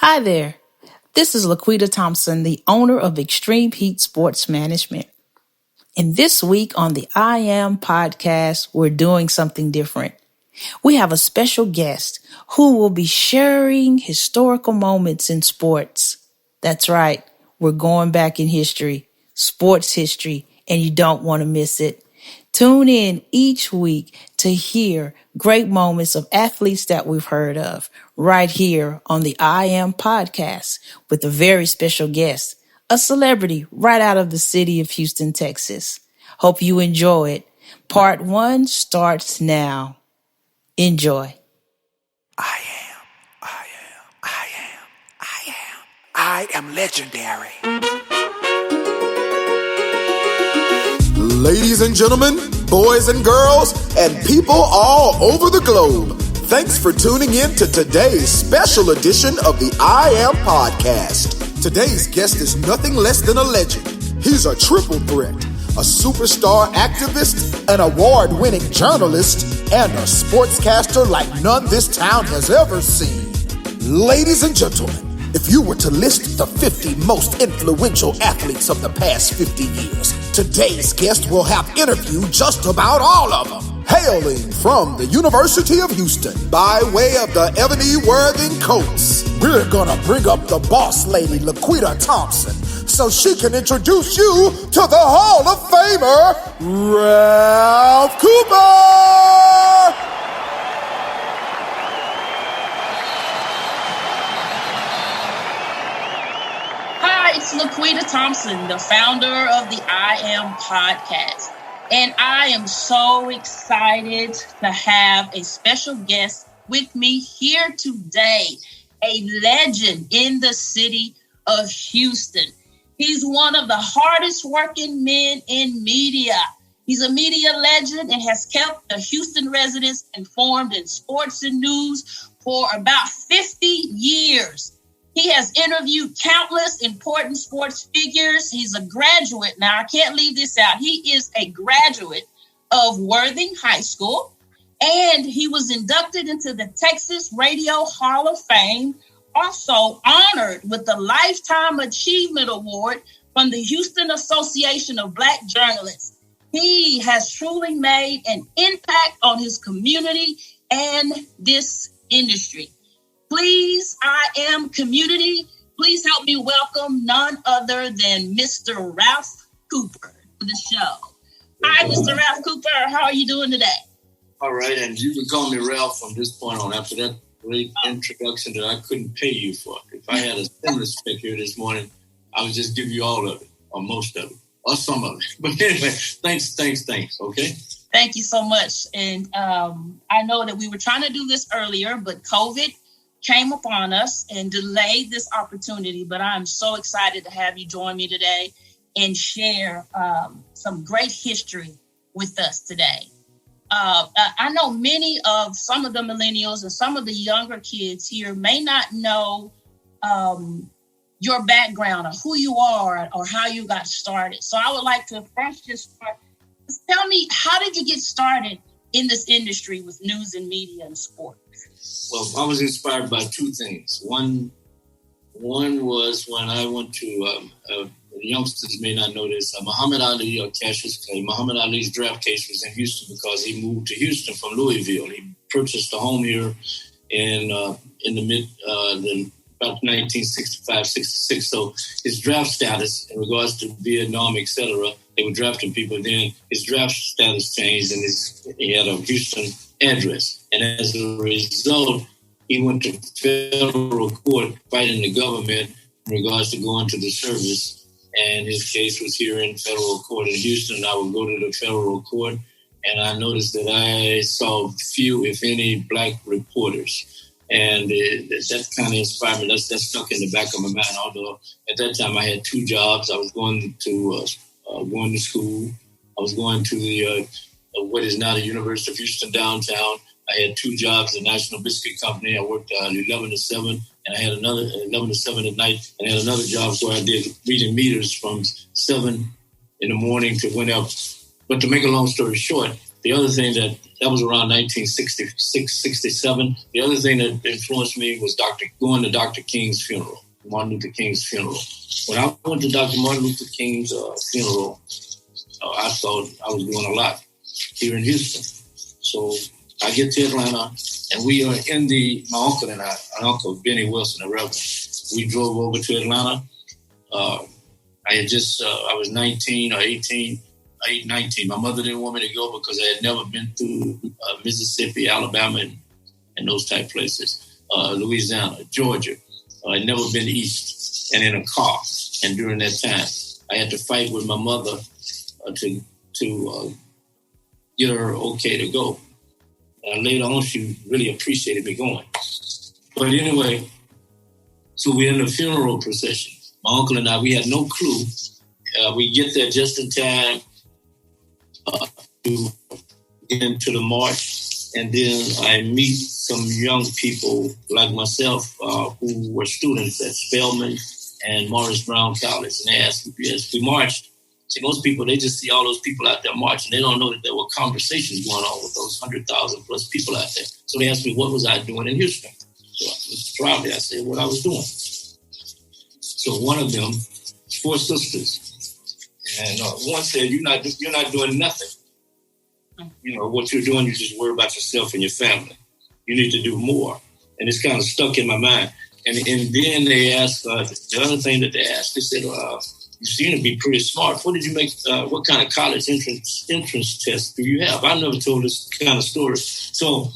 Hi there. This is Laquita Thompson, the owner of Extreme Heat Sports Management. And this week on the I Am podcast, we're doing something different. We have a special guest who will be sharing historical moments in sports. That's right. We're going back in history, sports history, and you don't want to miss it. Tune in each week to hear great moments of athletes that we've heard of right here on the I Am podcast with a very special guest, a celebrity right out of the city of Houston, Texas. Hope you enjoy it. Part 1 starts now. Enjoy. I am legendary. Ladies and gentlemen, boys and girls, and people all over the globe, thanks for tuning in to today's special edition of the I Am podcast. Today's guest is nothing less than a legend. He's a triple threat, a superstar activist, an award-winning journalist, and a sportscaster like none this town has ever seen. Ladies and gentlemen, if you were to list the 50 most influential athletes of the past 50 years, today's guest will have interviewed just about all of them. Hailing from the University of Houston by way of the Ebony Worthing Coats, we're gonna bring up the boss lady, Laquita Thompson, so she can introduce you to the Hall of Famer, Ralph Cooper! It's Laquita Thompson, the founder of the I Am podcast. And I am so excited to have a special guest with me here today, a legend in the city of Houston. He's one of the hardest working men in media. He's a media legend and has kept the Houston residents informed in sports and news for about 50 years. He has interviewed countless important sports figures. He's a graduate. Now, I can't leave this out. He is a graduate of Worthing High School, and he was inducted into the Texas Radio Hall of Fame, also honored with the Lifetime Achievement Award from the Houston Association of Black Journalists. He has truly made an impact on his community and this industry. Please, I Am community, please help me welcome none other than Mr. Ralph Cooper to the show. Hi, Mr. Ralph Cooper. How are you doing today? All right, and you can call me Ralph from this point on. After that great introduction that I couldn't pay you for. If I had a stimulus check here this morning, I would just give you all of it, or most of it, or some of it. But anyway, thanks, okay? Thank you so much. And I know that we were trying to do this earlier, but COVID came upon us and delayed this opportunity, but I'm so excited to have you join me today and share some great history with us today. I know some of the millennials and some of the younger kids here may not know your background or who you are or how you got started. So I would like to first just tell me, how did you get started in this industry with news and media and sport? Well, I was inspired by two things. One was when I went to, youngsters may not know this, Muhammad Ali, or Cassius Clay. Muhammad Ali's draft case was in Houston because he moved to Houston from Louisville. He purchased a home here in the about 1965, 66. So his draft status in regards to Vietnam, etc., they were drafting people then. His draft status changed and he had a Houston address. And as a result, he went to federal court fighting the government in regards to going to the service. And his case was here in federal court in Houston. I would go to the federal court, and I noticed that I saw few, if any, black reporters. And that kind of inspired me. That stuck in the back of my mind. Although at that time I had two jobs. I was going to school. I was going to the what is now the University of Houston downtown. I had two jobs at the National Biscuit Company. I worked 11 to 7, and I had another 11 to 7 at night, and I had another job where I did reading meters from 7 in the morning to whenever. But to make a long story short, The other thing that was around 1966, 67. The other thing that influenced me was going to Dr. King's funeral, Martin Luther King's funeral. When I went to Dr. Martin Luther King's funeral, I thought I was doing a lot here in Houston. So I get to Atlanta, and we are my uncle and I, our uncle, Benny Wilson, the Reverend, we drove over to Atlanta. I was 19 or 18, 19. My mother didn't want me to go because I had never been through Mississippi, Alabama, and those type places, Louisiana, Georgia. I'd never been east and in a car. And during that time, I had to fight with my mother to get her okay to go. Later on, she really appreciated me going. But anyway, so we're in the funeral procession. My uncle and I, we had no clue. We get there just in time to get into the march. And then I meet some young people like myself who were students at Spelman and Morris Brown College. And they asked me, as we marched, see, most people, they just see all those people out there marching. They don't know that there were conversations going on with those 100,000 plus people out there. So they asked me, what was I doing in Houston? So proudly, I said what I was doing. So one of them, 4 sisters, and one said, "You're not doing nothing. You know what you're doing. You just worry about yourself and your family. You need to do more." And it's kind of stuck in my mind. And then they asked the other thing that they asked. They said, "You seem to be pretty smart. What did you make? What kind of college entrance test do you have?" I never told this kind of story. So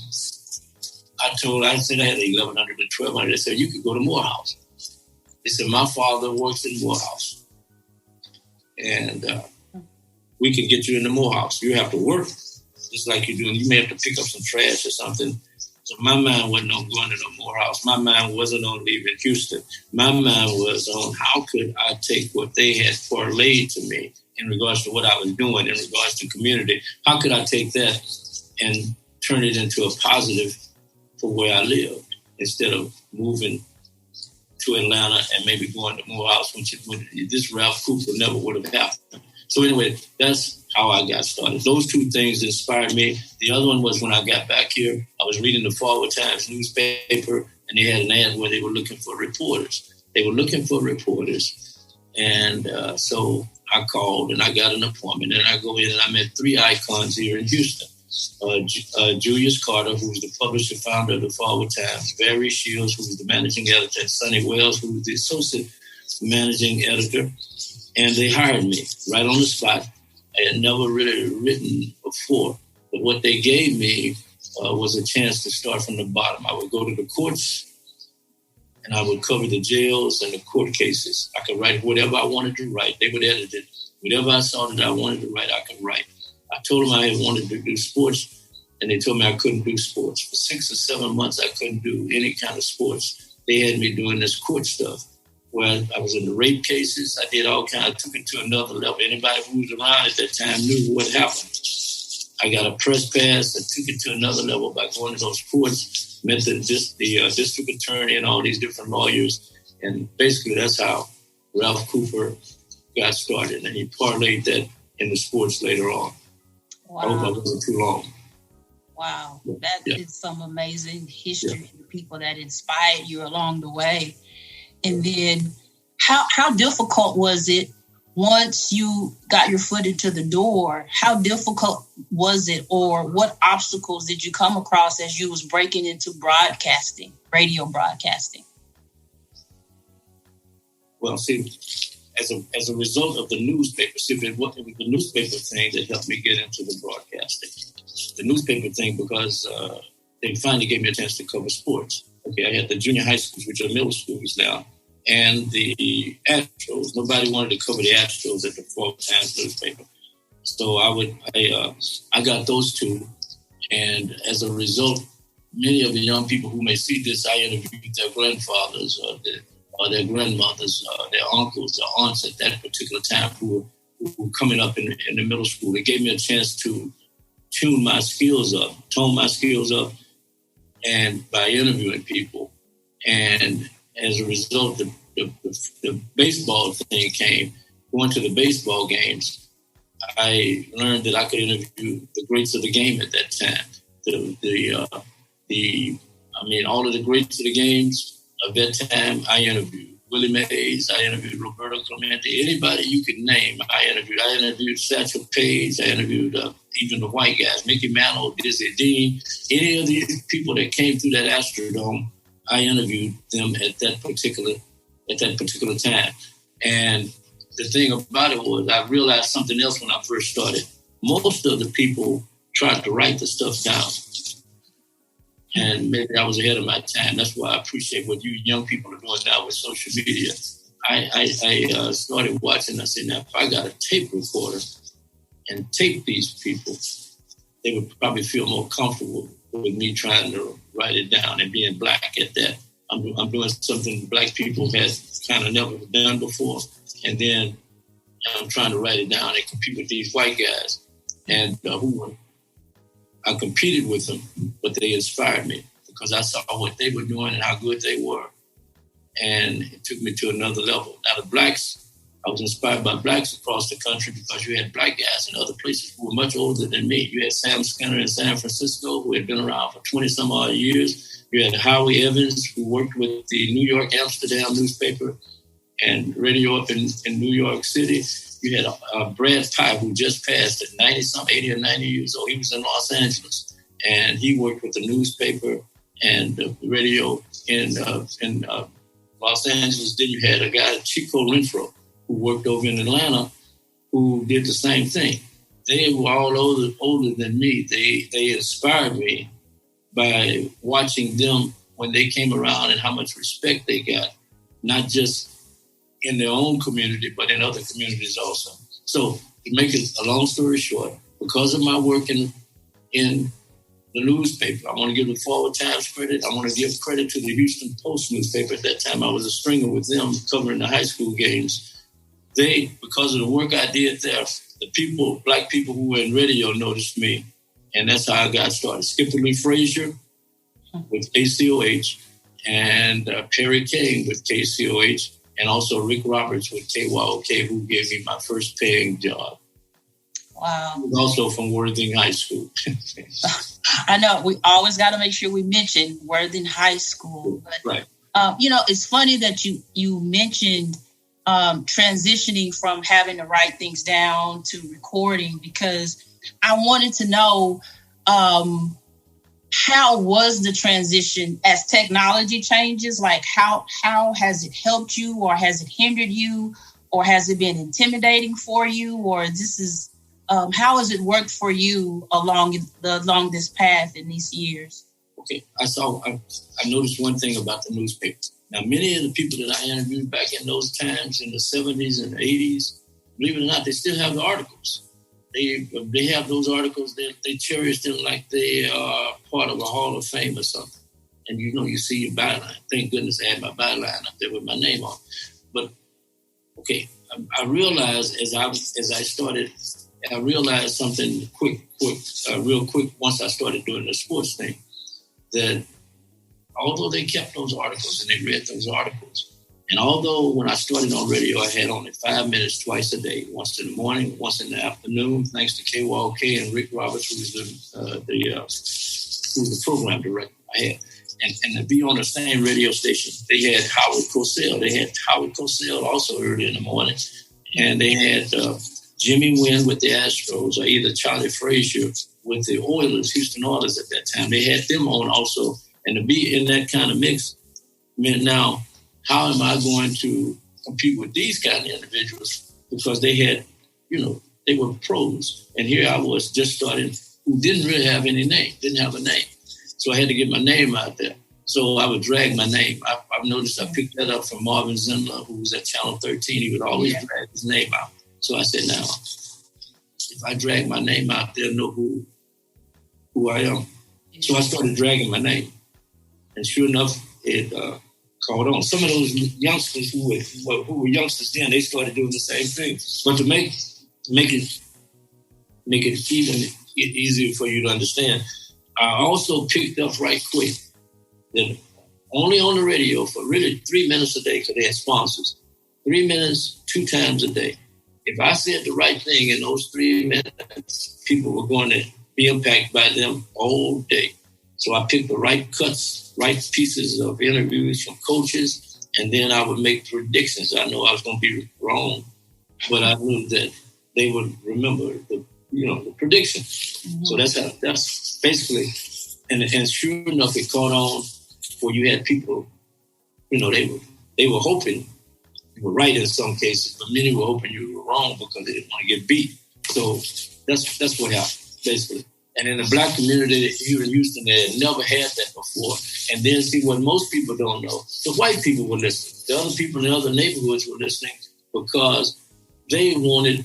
I said I had 1,100 to 1,200. They said, "You could go to Morehouse." They said, "My father works in Morehouse, and we can get you into Morehouse. You have to work just like you're doing. You may have to pick up some trash or something." So my mind wasn't on going to the Morehouse. My mind wasn't on leaving Houston. My mind was on how could I take what they had parlayed to me in regards to what I was doing, in regards to community. How could I take that and turn it into a positive for where I lived instead of moving to Atlanta and maybe going to Morehouse, which this Ralph Cooper never would have happened. So anyway, that's how I got started. Those 2 things inspired me. The other one was when I got back here, I was reading the Forward Times newspaper, and they had an ad where they were looking for reporters. And so I called and I got an appointment, and I go in and I met 3 icons here in Houston. Julius Carter, who's the publisher, founder of the Forward Times, Barry Shields, who's the managing editor, and Sonny Wells, who's the associate managing editor. And they hired me right on the spot. I had never really written before, but what they gave me was a chance to start from the bottom. I would go to the courts, and I would cover the jails and the court cases. I could write whatever I wanted to write. They would edit it. Whatever I saw that I wanted to write, I could write. I told them I had wanted to do sports, and they told me I couldn't do sports. For 6 or 7 months, I couldn't do any kind of sports. They had me doing this court stuff, where I was in the rape cases. I did all kinds. I took it to another level. Anybody who was around at that time knew what happened. I got a press pass. I took it to another level by going to those courts, met the district attorney and all these different lawyers. And basically, that's how Ralph Cooper got started. And he parlayed that in the sports later on. Wow. I hope I wasn't too long. Wow. That is some amazing history and people that inspired you along the way. And then how difficult was it once you got your foot into the door? How difficult was it, or what obstacles did you come across as you was breaking into broadcasting, radio broadcasting? Well, see, as a result of the newspaper, it was the newspaper thing that helped me get into the broadcasting. The newspaper thing, because they finally gave me a chance to cover sports. Okay, I had the junior high schools, which are middle schools now, and the Astros. Nobody wanted to cover the Astros at the Forward Times newspaper. So I got those 2. And as a result, many of the young people who may see this, I interviewed their grandfathers or their grandmothers, their uncles, their aunts at that particular time who were coming up in the middle school. It gave me a chance to tone my skills up, and by interviewing people. And as a result, the baseball thing came, going to the baseball games. I learned that I could interview the greats of the game at that time. All of the greats of the games of that time, I interviewed. Willie Mays, I interviewed Roberto Clemente, anybody you could name, I interviewed. I interviewed Satchel Paige, I interviewed even the white guys, Mickey Mantle, Dizzy Dean, any of these people that came through that Astrodome, I interviewed them at that particular time. And the thing about it was I realized something else when I first started. Most of the people tried to write the stuff down. And maybe I was ahead of my time. That's why I appreciate what you young people are doing now with social media. I started watching. I said, now, if I got a tape recorder and tape these people, they would probably feel more comfortable with me trying to write it down and being black at that. I'm doing something black people had kind of never done before. And then I'm trying to write it down and compete with these white guys. And I competed with them, but they inspired me because I saw what they were doing and how good they were. And it took me to another level. Now, the blacks, I was inspired by blacks across the country because you had black guys in other places who were much older than me. You had Sam Skinner in San Francisco, who had been around for 20-some-odd years. You had Howie Evans, who worked with the New York Amsterdam newspaper and radio up in New York City. You had Brad Pye, who just passed at 90-something, 80 or 90 years old. He was in Los Angeles, and he worked with the newspaper and the radio in Los Angeles. Then you had a guy, Chico Renfro, who worked over in Atlanta, who did the same thing. They were all older than me. They inspired me by watching them when they came around and how much respect they got, not just in their own community, but in other communities also. So to make it a long story short, because of my work in the newspaper, I want to give the Forward Times credit. I want to give credit to the Houston Post newspaper. At that time, I was a stringer with them covering the high school games. Because of the work I did there, the black people who were in radio noticed me. And that's how I got started. Skipper Lee Frazier with KCOH and Perry King with KCOH. And also Rick Roberts with KYOK, who gave me my first paying job. Wow. He was also from Worthing High School. I know we always got to make sure we mention Worthing High School. But, right. It's funny that you mentioned transitioning from having to write things down to recording, because I wanted to know how was the transition as technology changes? Like how has it helped you, or has it hindered you, or has it been intimidating for you, or how has it worked for you along this path in these years? Okay, I noticed one thing about the newspaper. Now, many of the people that I interviewed back in those times, in the 70s and the 80s, believe it or not, they still have the articles. They have those articles. They cherish them like they are part of a Hall of Fame or something. And you see your byline. Thank goodness I had my byline up there with my name on. But okay, I realized as I started, I realized something real quick once I started doing the sports thing, that although they kept those articles and they read those articles, and although when I started on radio, I had only 5 minutes twice a day, once in the morning, once in the afternoon, thanks to KYOK and Rick Roberts, who was the program director I had. And to be on the same radio station, they had Howard Cosell. They had Howard Cosell also early in the morning. And they had Jimmy Wynn with the Astros, or either Charlie Frazier with the Oilers, Houston Oilers at that time. They had them on also. And to be in that kind of mix meant now, how am I going to compete with these kind of individuals? Because they had, they were pros. And here I was just starting, who didn't really have any name, didn't have a name. So I had to get my name out there. So I would drag my name. I've noticed I picked that up from Marvin Zindler, who was at Channel 13. He would always drag his name out. So I said, now, if I drag my name out, they'll know who I am. So I started dragging my name. And sure enough, it caught on. Some of those youngsters who were youngsters then, they started doing the same thing. But to make it even easier for you to understand, I also picked up right quick that only on the radio for really 3 minutes a day, because they had sponsors, 3 minutes, 2 times a day. if I said the right thing in those 3 minutes, people were going to be impacted by them all day. So I picked the right cuts, right pieces of interviews from coaches, and then I would make predictions. I know I was going to be wrong, but I knew that they would remember the prediction. Mm-hmm. So that's basically, and sure enough, it caught on where you had people, they were hoping you were right in some cases, but many were hoping you were wrong because they didn't want to get beat. So that's what happened, basically. And in the Black community here in Houston, they had never had that before. And then see what most people don't know. The white people were listening. The other people in the other neighborhoods were listening because they wanted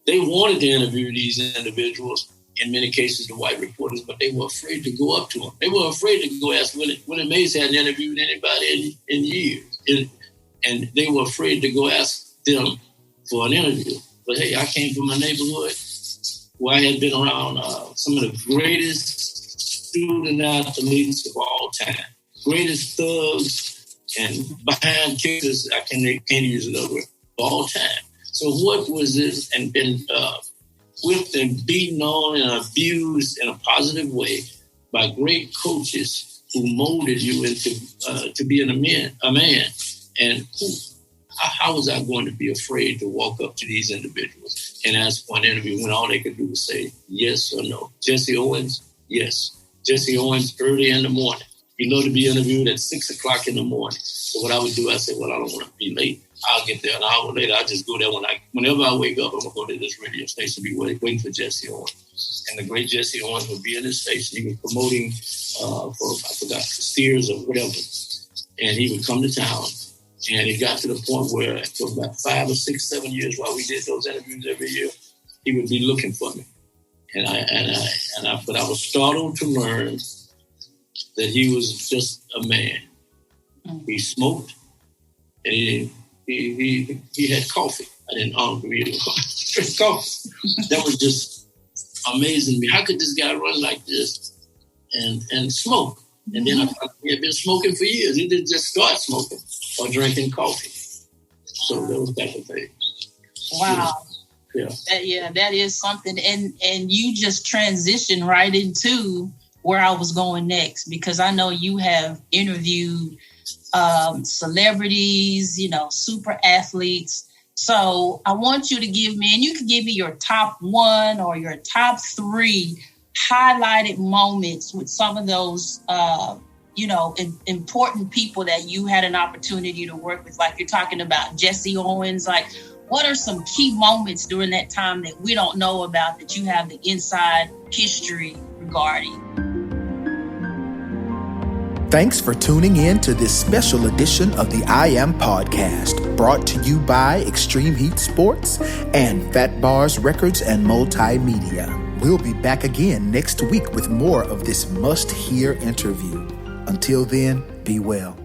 to interview these individuals, in many cases the white reporters, but they were afraid to go up to them. They were afraid to go ask Willie Mays hadn't interviewed anybody in years. And they were afraid to go ask them for an interview. But hey, I came from a neighborhood where I had been around some of the greatest student athletes of all time, greatest thugs and behind kickers, I can't use another word, of all time. So what was this? And been whipped and beaten on and abused in a positive way by great coaches who molded you into to being a man. And how was I going to be afraid to walk up to these individuals and ask for an interview when all they could do was say yes or no? Jesse Owens, yes. Jesse Owens early in the morning. He loved to be interviewed at 6 o'clock in the morning. So what I would do, I said, well, I don't want to be late. I'll get there an hour later. I'll just go there whenever I wake up, I'm going to go to this radio station and be waiting for Jesse Owens. And the great Jesse Owens would be in his station. He was promoting Steers or whatever. And he would come to town. And it got to the point where for about 5 or 6, 7 years while we did those interviews every year, he would be looking for me. But I was startled to learn that he was just a man. He smoked and he had coffee. I didn't drink coffee. That was just amazing to me. How could this guy run like this and smoke? And then I found he had been smoking for years. He didn't just start smoking or drinking coffee. So those type of things. Wow. Yeah. That is something. And you just transitioned right into where I was going next, because I know you have interviewed celebrities, super athletes. So I want you to give me, and you can give me your top 1 or your top 3 highlighted moments with some of those, important people that you had an opportunity to work with. Like you're talking about Jesse Owens. Like, what are some key moments during that time that we don't know about that you have the inside history regarding? Thanks for tuning in to this special edition of the I Am Podcast, brought to you by Extreme Heat Sports and Fat Bars Records and Multimedia. We'll be back again next week with more of this must-hear interview. Until then, be well.